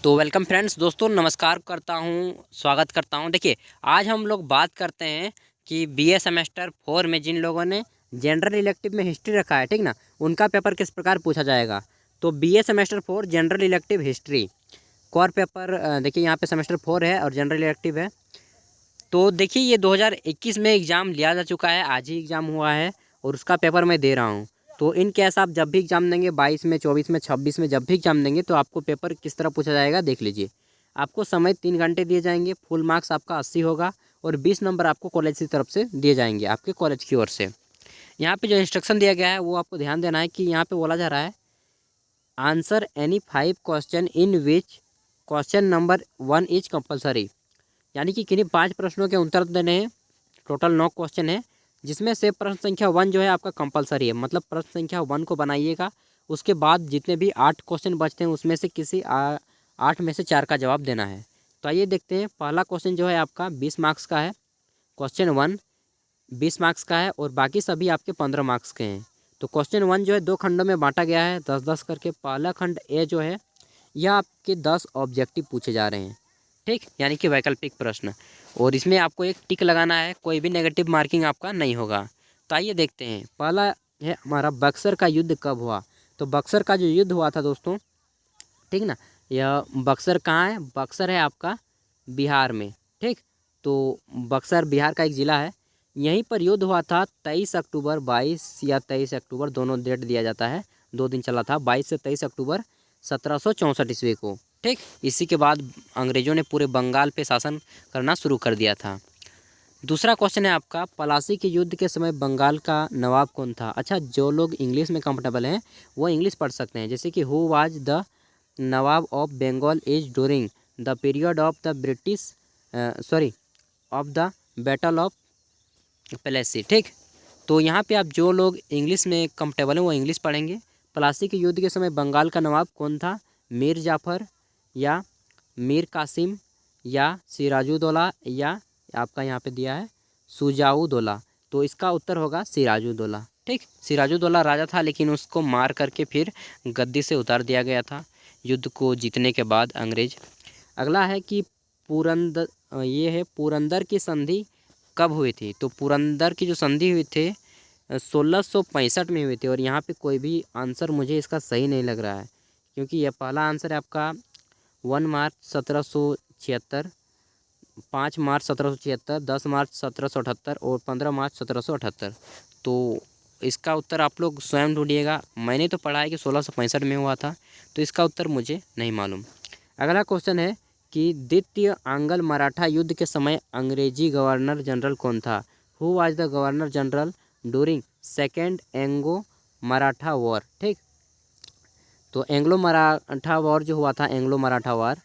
तो welcome friends, दोस्तों नमस्कार करता हूँ, स्वागत करता हूँ। देखिए, आज हम लोग बात करते हैं कि बीए सेमेस्टर 4 में जिन लोगों ने जनरल इलेक्टिव में हिस्ट्री रखा है, ठीक ना, उनका पेपर किस प्रकार पूछा जाएगा। तो BA semester 4 general elective history core paper, देखिए यहाँ पे सेमेस्टर 4 है और जनरल इलेक्टिव है। तो देखिए, ये 2021 में एग्ज़ाम लिया जा चुका है, आज ही एग्ज़ाम हुआ है और उसका पेपर मैं दे रहा हूँ। तो इन केस आप जब भी एग्ज़ाम देंगे, 22 में, 24 में, 26 में, जब भी एग्ज़ाम देंगे, तो आपको पेपर किस तरह पूछा जाएगा देख लीजिए। आपको समय 3 घंटे दिए जाएंगे, फुल मार्क्स आपका 80 होगा और 20 नंबर आपको कॉलेज की तरफ से दिए जाएंगे, आपके कॉलेज की ओर से। यहाँ पे जो इंस्ट्रक्शन दिया गया है वो आपको ध्यान देना है कि यहाँ पे बोला जा रहा है, answer any 5 question in which question number 1 is compulsory. यानी कि किन्हीं 5 प्रश्नों के उत्तर देने हैं। टोटल 9 क्वेश्चन है, जिसमें से प्रश्न संख्या 1 जो है आपका कंपलसरी है, मतलब प्रश्न संख्या 1 को बनाइएगा। उसके बाद जितने भी 8 क्वेश्चन बचते हैं उसमें से किसी 8 में से 4 का जवाब देना है। तो आइए देखते हैं। पहला क्वेश्चन जो है आपका 20 मार्क्स का है, क्वेश्चन 1 20 मार्क्स का है और बाकी सभी आपके 15 मार्क्स के हैं। तो क्वेश्चन 1 जो है 2 खंडों में बांटा गया है, 10-10 करके। पहला खंड ए जो है यह आपके 10 ऑब्जेक्टिव पूछे जा रहे हैं, ठीक, यानी कि वैकल्पिक प्रश्न, और इसमें आपको एक टिक लगाना है, कोई भी नेगेटिव मार्किंग आपका नहीं होगा। तो आइए देखते हैं। पहला है हमारा, बक्सर का युद्ध कब हुआ। तो बक्सर का जो युद्ध हुआ था दोस्तों, ठीक ना, यह बक्सर कहाँ है, बक्सर है आपका बिहार में, ठीक। तो बक्सर बिहार का एक ज़िला है, यहीं पर युद्ध हुआ था 23 अक्टूबर, 22 या 23 अक्टूबर, दोनों डेट दिया जाता है, 2 दिन चला था, 22 से 23 अक्टूबर 1764 ईस्वी को, ठीक। इसी के बाद अंग्रेज़ों ने पूरे बंगाल पे शासन करना शुरू कर दिया था। दूसरा क्वेश्चन है आपका, पलासी के युद्ध के समय बंगाल का नवाब कौन था। अच्छा, जो लोग इंग्लिश में कंफर्टेबल हैं वो इंग्लिश पढ़ सकते हैं, जैसे कि who was the nawab of Bengal is during the period of the British of the battle of Plassey, ठीक। तो यहाँ पे आप जो लोग इंग्लिश में कंफर्टेबल हैं वो इंग्लिश पढ़ेंगे। प्लासी के युद्ध के समय बंगाल का नवाब कौन था, मीर जाफ़र या मीर कासिम या सिराजुद्दौला या आपका यहाँ पे दिया है शुजाउद्दौला। तो इसका उत्तर होगा सिराजुद्दौला, ठीक। सिराजुद्दौला राजा था, लेकिन उसको मार करके फिर गद्दी से उतार दिया गया था युद्ध को जीतने के बाद अंग्रेज। अगला है कि पुरंदर, ये है पुरंदर की संधि कब हुई थी। तो पुरंदर की जो संधि हुई थी 1665 में हुई थी, और यहाँ पे कोई भी आंसर मुझे इसका सही नहीं लग रहा है, क्योंकि यह पहला आंसर है आपका 1 मार्च 1776, 5 मार्च 1776, 10 मार्च 1778 और 15 मार्च 1778। तो इसका उत्तर आप लोग स्वयं ढूंढिएगा। मैंने तो पढ़ा है कि 1665 में हुआ था, तो इसका उत्तर मुझे नहीं मालूम। अगला क्वेश्चन है कि द्वितीय आंग्ल मराठा युद्ध के समय अंग्रेजी गवर्नर जनरल कौन था। Who was the governor general during second Anglo Maratha war, ठीक। तो एंग्लो मराठा वॉर जो हुआ था, एंग्लो मराठा वॉर,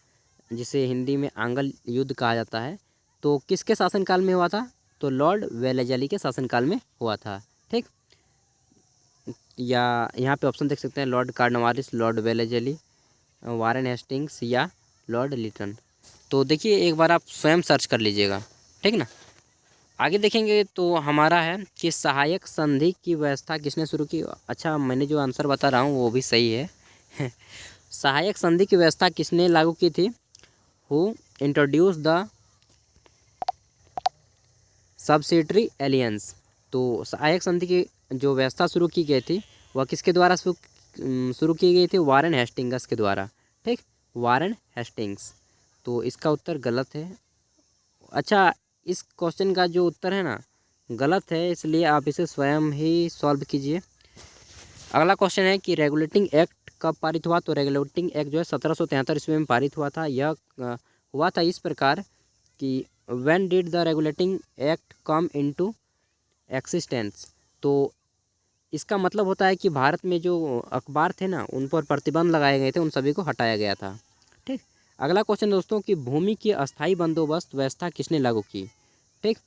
जिसे हिंदी में आंग्ल युद्ध कहा जाता है, तो किसके शासनकाल में हुआ था। तो लॉर्ड वेलेजली के शासनकाल में हुआ था, ठीक। या यहाँ पे ऑप्शन देख सकते हैं, Lord Cornwallis, Lord Wellesley, Warren Hastings या लॉर्ड लिटन। तो देखिए, एक बार आप स्वयं सर्च कर लीजिएगा, ठीक ना। आगे देखेंगे तो हमारा है कि सहायक संधि की व्यवस्था किसने शुरू की। अच्छा, मैंने जो आंसर बता रहा हूँ वो भी सही है सहायक संधि की व्यवस्था किसने लागू की थी। Who introduce the subsidiary aliens. तो सहायक संधि की जो व्यवस्था शुरू की गई थी वह किसके द्वारा शुरू की गई थी, वारेन हेस्टिंग्स के द्वारा, ठीक, वारेन हेस्टिंग्स। तो इसका उत्तर गलत है। अच्छा, इस क्वेश्चन का जो उत्तर है ना गलत है, इसलिए आप इसे स्वयं ही सॉल्व कीजिए। अगला क्वेश्चन है कि रेगुलेटिंग एक्ट कब पारित हुआ। तो रेगुलेटिंग एक्ट जो है 1773 ईस्वी में पारित हुआ था। यह हुआ था इस प्रकार कि when did the regulating act come into existence. तो इसका मतलब होता है कि भारत में जो अखबार थे ना उन पर प्रतिबंध लगाए गए थे, उन सभी को हटाया गया था, ठीक। अगला क्वेश्चन दोस्तों कि भूमि की अस्थायी बंदोबस्त व्यवस्था किसने लागू की, ठीक।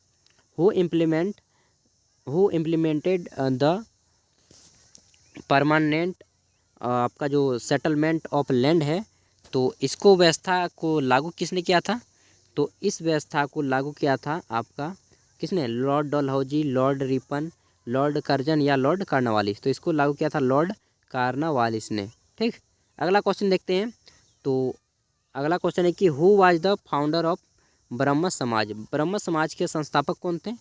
हु इम्प्लीमेंटेड द परमानेंट, आपका जो सेटलमेंट ऑफ लैंड है, तो इसको व्यवस्था को लागू किसने किया था। तो इस व्यवस्था को लागू किया था आपका किसने, Lord Dalhousie, Lord Ripon, Lord Curzon या लॉर्ड कार्नवालिस। तो इसको लागू किया था लॉर्ड कार्नवालिस ने, ठीक। अगला क्वेश्चन देखते हैं। तो अगला क्वेश्चन है कि who was the founder of ब्रह्म समाज। ब्रह्म समाज के संस्थापक कौन थे,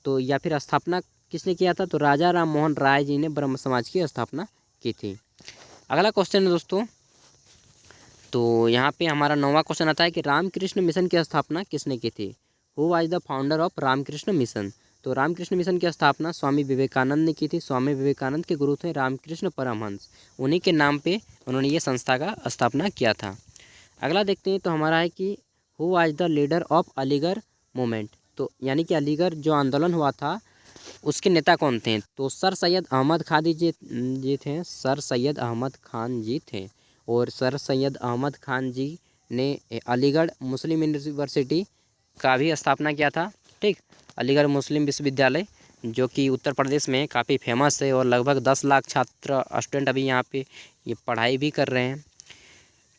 तो या फिर स्थापना किसने किया था, तो राजा राम मोहन राय जी ने ब्रह्म समाज की स्थापना की थी। अगला क्वेश्चन है दोस्तों, तो यहाँ पे हमारा 9वां क्वेश्चन आता है कि रामकृष्ण मिशन की स्थापना किसने की थी। Who was the founder of Ramakrishna Mission. तो रामकृष्ण मिशन की स्थापना स्वामी विवेकानंद ने की थी। स्वामी विवेकानंद के गुरु थे रामकृष्ण परमहंस, उन्हीं के नाम पे उन्होंने ये संस्था का स्थापना किया था। अगला देखते हैं, तो हमारा है कि who was the leader of Aligarh movement. तो यानी कि अलीगढ़ जो आंदोलन हुआ था उसके नेता कौन थे, तो सर सैयद अहमद खान जी थे। सर सैयद अहमद खान जी थे। और सर सैयद अहमद खान जी ने अलीगढ़ मुस्लिम यूनिवर्सिटी का भी स्थापना किया था। ठीक, अलीगढ़ मुस्लिम विश्वविद्यालय जो कि उत्तर प्रदेश में काफ़ी फेमस है और लगभग 10 लाख छात्र स्टूडेंट अभी यहाँ पे ये पढ़ाई भी कर रहे हैं।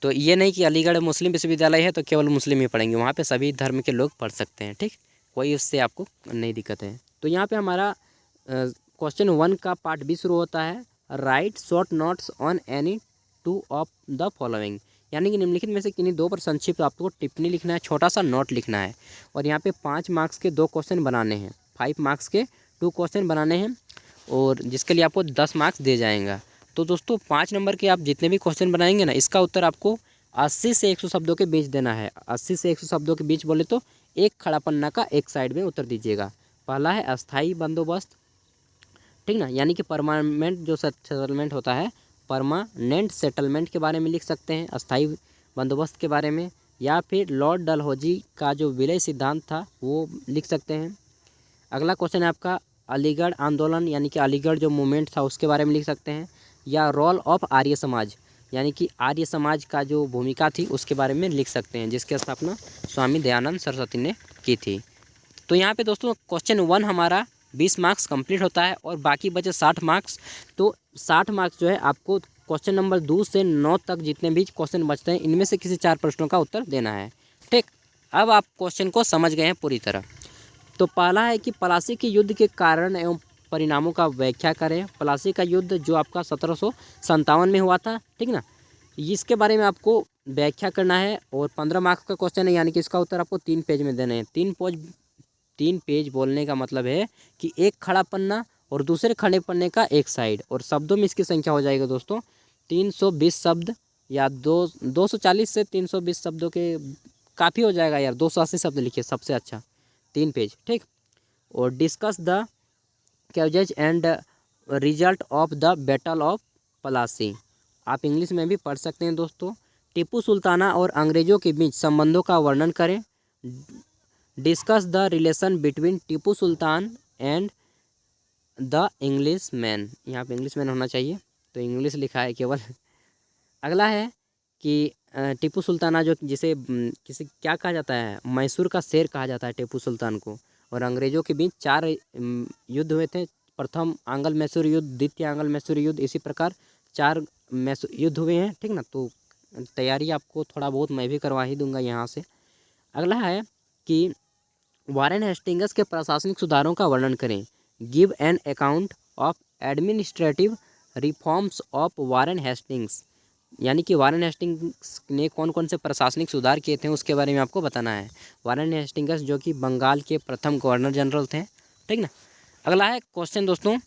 तो ये नहीं कि अलीगढ़ मुस्लिम विश्वविद्यालय है तो केवल मुस्लिम ही पढ़ेंगे, वहाँ पे सभी धर्म के लोग पढ़ सकते हैं। ठीक, कोई उससे आपको नहीं दिक्कत है। तो यहाँ पे हमारा क्वेश्चन 1 का पार्ट भी शुरू होता है, right short notes on any 2 of the following. यानी कि निम्नलिखित में से किन्हीं 2 पर संक्षिप्त आपको टिप्पणी लिखना है, छोटा सा नोट लिखना है। और यहाँ पे 5 मार्क्स के 2 क्वेश्चन बनाने हैं, 5 मार्क्स के 2 क्वेश्चन बनाने हैं और जिसके लिए आपको 10 मार्क्स दे जाएगा। तो दोस्तों 5 नंबर के आप जितने भी क्वेश्चन बनाएंगे ना, इसका उत्तर आपको 80 से 100 शब्दों के बीच देना है। 80 से 100 शब्दों के बीच बोले तो एक खड़ा पन्ना का एक साइड में उत्तर दीजिएगा। पहला है अस्थाई बंदोबस्त, ठीक ना, यानी कि परमानेंट जो सेटलमेंट होता है, परमानेंट सेटलमेंट के बारे में लिख सकते हैं, अस्थाई बंदोबस्त के बारे में, या फिर लॉर्ड डलहौजी का जो विलय सिद्धांत था वो लिख सकते हैं। अगला क्वेश्चन है आपका अलीगढ़ आंदोलन यानी कि अलीगढ़ जो मूवमेंट था उसके बारे में लिख सकते हैं, या रोल ऑफ आर्य समाज यानी कि आर्य समाज का जो भूमिका थी उसके बारे में लिख सकते हैं, जिसकी स्थापना स्वामी दयानंद सरस्वती ने की थी। तो यहाँ पे दोस्तों क्वेश्चन 1 हमारा 20 मार्क्स कंप्लीट होता है और बाकी बचे 60 मार्क्स। तो 60 मार्क्स जो है आपको क्वेश्चन नंबर 2 से 9 तक जितने भी क्वेश्चन बचते हैं इनमें से किसी 4 प्रश्नों का उत्तर देना है। ठीक, अब आप क्वेश्चन को समझ गए हैं पूरी तरह। तो पहला है कि प्लासी के युद्ध के कारण एवं परिणामों का व्याख्या करें। प्लासी का युद्ध जो आपका 1757 में हुआ था, ठीक ना, इसके बारे में आपको व्याख्या करना है और 15 मार्क्स का क्वेश्चन है, यानी कि इसका उत्तर आपको 3 पेज में देने हैं। 3 पेज बोलने का मतलब है कि एक खड़ा पन्ना और दूसरे खड़े पन्ने का एक साइड, और शब्दों में इसकी संख्या हो जाएगी दोस्तों 320 शब्द, या 240 से 320 शब्दों के काफ़ी हो जाएगा यार, 280 शब्द लिखिए सबसे अच्छा, 3 पेज। ठीक, और discuss the causes and result of the battle of Plassey, आप इंग्लिश में भी पढ़ सकते हैं दोस्तों। टीपू सुल्ताना और अंग्रेज़ों के बीच संबंधों का वर्णन करें। Discuss the relation between Tipu sultan and the English man, यहाँ पे इंग्लिश मैन होना चाहिए तो इंग्लिश लिखा है केवल। अगला है कि टीपू सुल्ताना जो जिसे किसी क्या कहा जाता है, मैसूर का शेर कहा जाता है टीपू सुल्तान को, और अंग्रेज़ों के बीच 4 युद्ध हुए थे। प्रथम आंग्ल मैसूर युद्ध, द्वितीय आंग्ल मैसूर युद्ध, इसी प्रकार 4 युद्ध हुए हैं। ठीक ना, तो तैयारी आपको थोड़ा बहुत मैं भी करवा ही दूंगा यहाँ से। अगला है कि वारेन हेस्टिंग्स के प्रशासनिक सुधारों का वर्णन करें। Give an account of administrative reforms of Warren Hastings, यानी कि वारेन हेस्टिंग्स ने कौन कौन से प्रशासनिक सुधार किए थे उसके बारे में आपको बताना है। वारेन हेस्टिंग्स जो कि बंगाल के प्रथम गवर्नर जनरल थे। ठीक ना, अगला है क्वेश्चन दोस्तों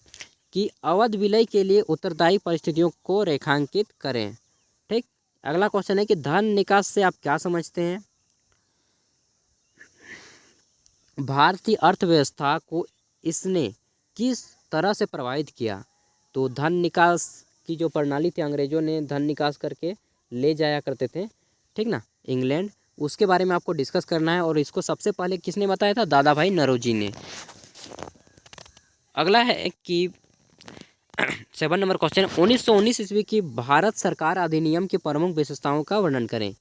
कि अवध विलय के लिए उत्तरदायी परिस्थितियों को रेखांकित करें। ठीक, अगला क्वेश्चन है कि धन निकास से आप क्या समझते हैं। भारतीय अर्थव्यवस्था को इसने किस तरह से प्रभावित किया। तो धन निकास की जो प्रणाली थी, अंग्रेज़ों ने धन निकास करके ले जाया करते थे, ठीक ना, इंग्लैंड, उसके बारे में आपको डिस्कस करना है। और इसको सबसे पहले किसने बताया था, दादा भाई नौरोजी ने। अगला है कि 7 नंबर क्वेश्चन, 1919 ईस्वी की भारत सरकार अधिनियम की प्रमुख विशेषताओं का वर्णन करें।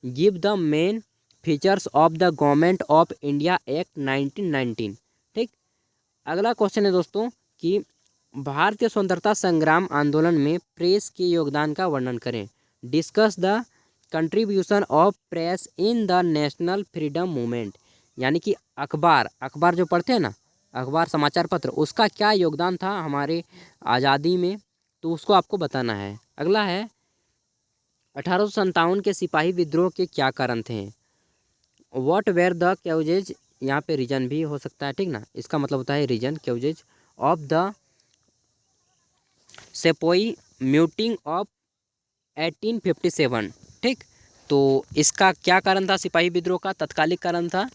Give the main features of the government of India act 1919। ठीक, अगला क्वेश्चन है दोस्तों कि भारतीय स्वतंत्रता संग्राम आंदोलन में प्रेस के योगदान का वर्णन करें। Discuss the contribution of press in the national freedom movement, यानी कि अखबार जो पढ़ते हैं ना, अखबार समाचार पत्र, उसका क्या योगदान था हमारे आज़ादी में, तो उसको आपको बताना है। अगला है 1857 के सिपाही विद्रोह के क्या कारण थे? व्हाट वेर द क्यूजेज, यहाँ पे रीजन भी हो सकता है, ठीक ना, इसका मतलब होता है reason, causes of the sepoy mutiny of 1857, ठीक। तो इसका क्या कारण था सिपाही विद्रोह का? तत्कालिक कारण था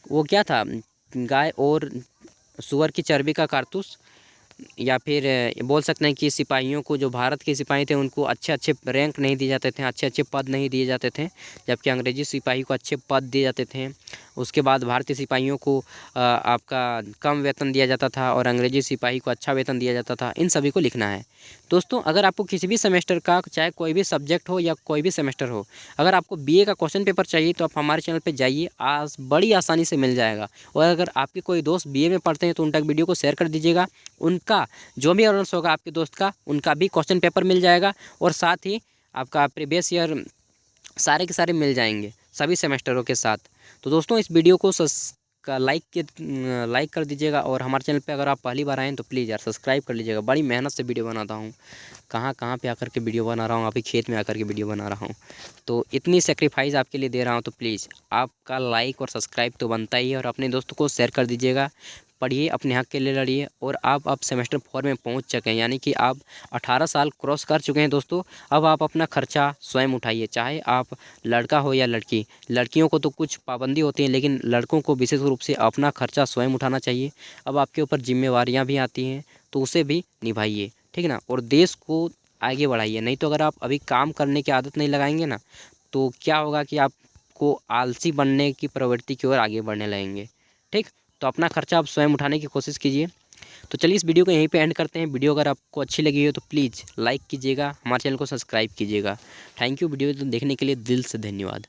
वो क्या था? गाय और सूअर की चर्बी का कारतूस, या फिर बोल सकते हैं कि सिपाहियों को, जो भारत के सिपाही थे उनको अच्छे अच्छे रैंक नहीं दिए जाते थे, अच्छे अच्छे पद नहीं दिए जाते थे, जबकि अंग्रेजी सिपाही को अच्छे पद दिए जाते थे। उसके बाद भारतीय सिपाहियों को आपका कम वेतन दिया जाता था और अंग्रेजी सिपाही को अच्छा वेतन दिया जाता था। इन सभी को लिखना है दोस्तों। अगर आपको किसी भी सेमेस्टर का, चाहे कोई भी सब्जेक्ट हो या कोई भी सेमेस्टर हो, अगर आपको बीए का क्वेश्चन पेपर चाहिए तो आप हमारे चैनल पर जाइए, बड़ी आसानी से मिल जाएगा। और अगर आपके कोई दोस्त बीए में पढ़ते हैं तो उनका वीडियो को शेयर कर दीजिएगा, उनका जो भी ऑनर्स होगा आपके दोस्त का, उनका भी क्वेश्चन पेपर मिल जाएगा और साथ ही आपका प्रीवियस ईयर सारे के सारे मिल जाएंगे सभी सेमेस्टरों के साथ। तो दोस्तों इस वीडियो को लाइक कर दीजिएगा और हमारे चैनल पे अगर आप पहली बार आएँ तो प्लीज़ यार सब्सक्राइब कर लीजिएगा। बड़ी मेहनत से वीडियो बनाता हूँ, कहाँ पे आकर के वीडियो बना रहा हूँ, अभी खेत में आकर के वीडियो बना रहा हूँ, तो इतनी सेक्रीफाइस आपके लिए दे रहा हूँ, तो प्लीज़ आपका लाइक और सब्सक्राइब तो बनता ही है। और अपने दोस्तों को शेयर कर दीजिएगा। पढ़िए, अपने हक के लिए लड़िए और आप अब सेमेस्टर 4 में पहुंच चुके हैं, यानी कि आप 18 साल क्रॉस कर चुके हैं दोस्तों। अब आप अपना खर्चा स्वयं उठाइए, चाहे आप लड़का हो या लड़की। लड़कियों को तो कुछ पाबंदी होती है, लेकिन लड़कों को विशेष रूप से अपना खर्चा स्वयं उठाना चाहिए। अब आपके ऊपर जिम्मेवारियाँ भी आती हैं तो उसे भी निभाइए, ठीक ना, और देश को आगे बढ़ाइए। नहीं तो अगर आप अभी काम करने की आदत नहीं लगाएंगे ना, तो क्या होगा कि आपको आलसी बनने की प्रवृत्ति की ओर आगे बढ़ने लगेंगे, ठीक। तो अपना खर्चा आप स्वयं उठाने की कोशिश कीजिए। तो चलिए इस वीडियो को यहीं पे एंड करते हैं। वीडियो अगर आपको अच्छी लगी हो तो प्लीज़ लाइक कीजिएगा, हमारे चैनल को सब्सक्राइब कीजिएगा। थैंक यू वीडियो देखने के लिए, दिल से धन्यवाद।